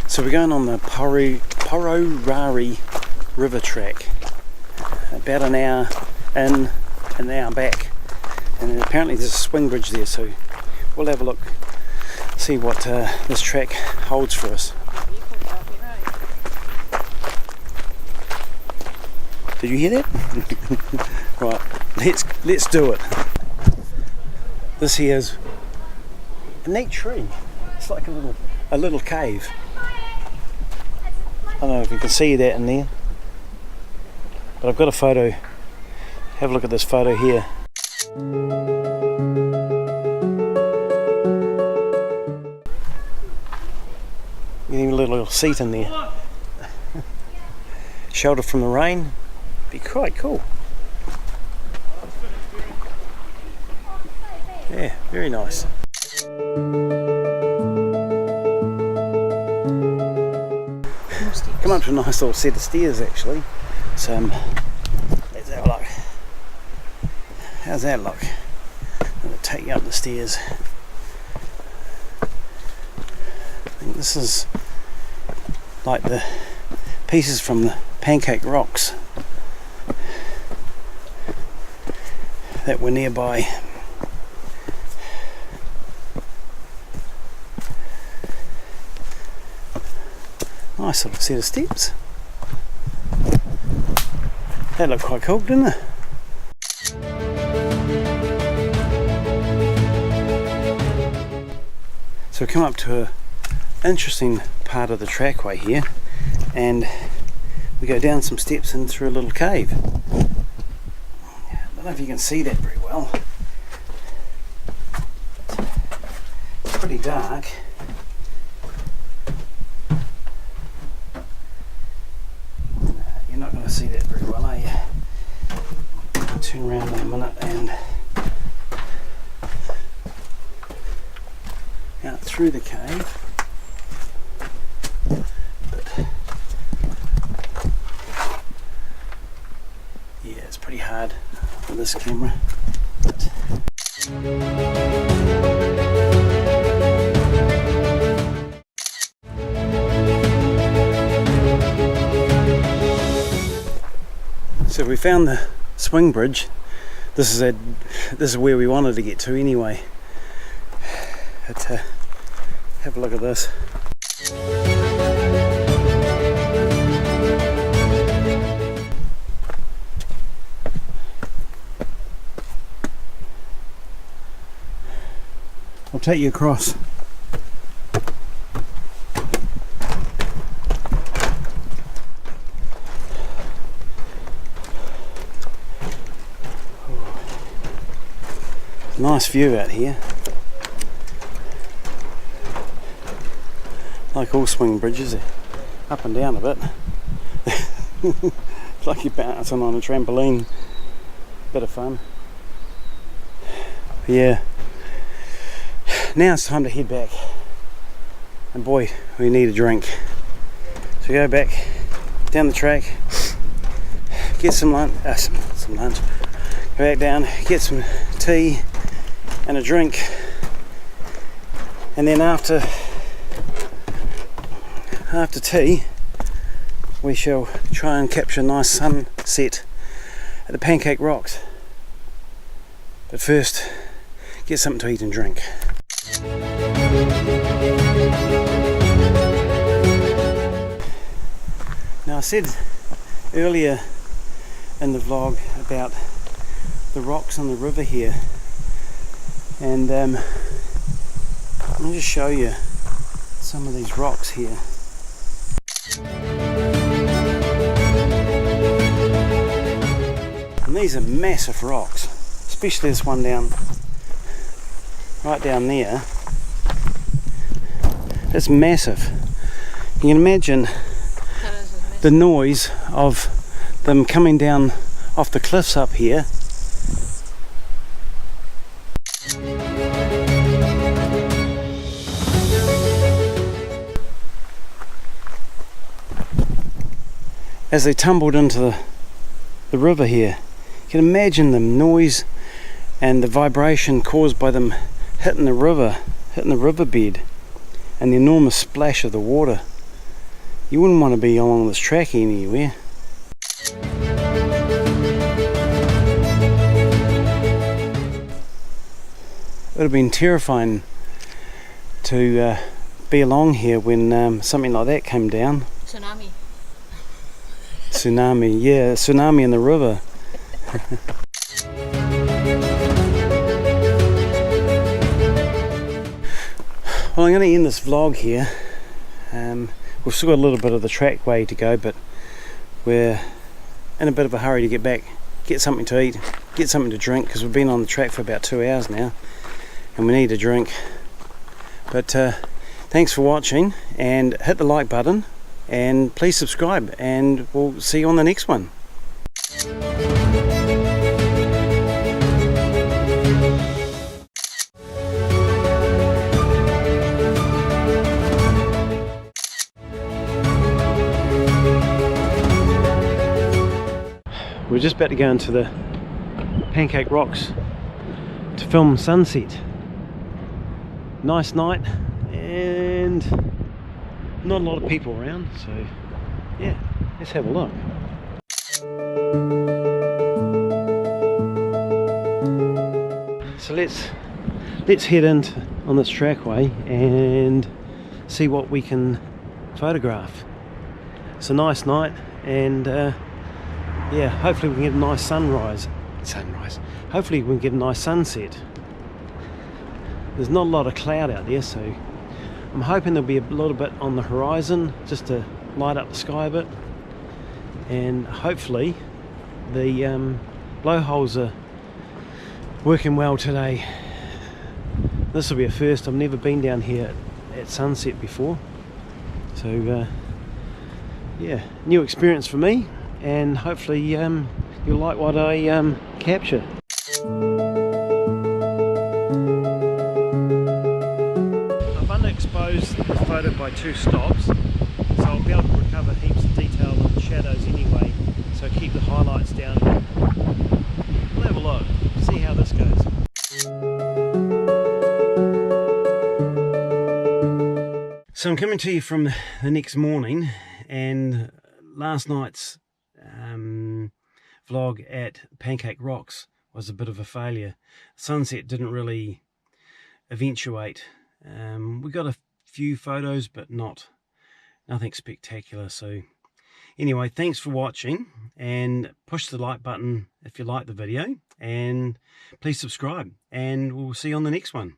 So we're going on the Pororari river track, about an hour in, an hour back, and apparently there's a swing bridge there, so we'll have a look, see what this track holds for us. Did you hear that? Right, let's do it. This here is a neat tree. It's like a little cave. I don't know if you can see that in there, but I've got a photo. Have a look at this photo here. Getting a little seat in there. Shelter from the rain. Be quite cool. Yeah, very nice. Come up to a nice little set of stairs actually. So let's have a look. How's that look? I'm going to take you up the stairs. I think this is like the pieces from the Pancake Rocks that were nearby. Nice little set of steps. That looked quite cool, didn't it? So we come up to an interesting part of the trackway here, and we go down some steps and through a little cave. I don't know if you can see that very well. It's pretty dark. You're not going to see that very well, are you? I'll turn around in a minute and out through the cave. Yeah, it's pretty hard with this camera. So we found the swing bridge. This is where we wanted to get to anyway. But have a look at this. I'll take you across. Nice view out here. Like all swing bridges, they're up and down a bit. It's like you're bouncing on a trampoline. Bit of fun. But yeah. Now it's time to head back. And boy, we need a drink. So go back down the track, get some lunch, some lunch. Go back down, get some tea and a drink, and then after tea we shall try and capture a nice sunset at the Pancake Rocks. But first, get something to eat and drink. Now I said earlier in the vlog about the rocks on the river here, and let me just show you some of these rocks here. And these are massive rocks, especially this one right down there. It's massive. You can imagine the noise of them coming down off the cliffs up here. As they tumbled into the river here. You can imagine the noise and the vibration caused by them hitting the riverbed, and the enormous splash of the water You wouldn't want to be along this track anywhere. It would have been terrifying to be along here when something like that came down. Tsunami. Tsunami, yeah, tsunami in the river. Well, I'm going to end this vlog here. We've still got a little bit of the trackway to go, but we're in a bit of a hurry to get back, get something to eat, get something to drink, because we've been on the track for about 2 hours now and we need a drink. But thanks for watching, and hit the like button and please subscribe, and we'll see you on the next one. We're just about to go into the Pancake Rocks to film sunset. Nice night and not a lot of people around, so yeah, let's have a look. So let's head into on this trackway and see what we can photograph. It's a nice night, and yeah, hopefully we can get a nice sunrise. Hopefully we can get a nice sunset. There's not a lot of cloud out there, so I'm hoping there'll be a little bit on the horizon just to light up the sky a bit. And hopefully the blowholes are working well today. This will be a first. I've never been down here at sunset before, so yeah, new experience for me, and hopefully you'll like what I capture. I've underexposed the photo by 2 stops, so I'll be able to recover heaps of detail in the shadows anyway, so keep the highlights down. We'll have a look, see how this goes. So I'm coming to you from the next morning, and last night's vlog at Pancake Rocks was a bit of a failure. Sunset didn't really eventuate. We got a few photos, but nothing spectacular. So anyway, thanks for watching, and push the like button if you like the video, and please subscribe, and we'll see you on the next one.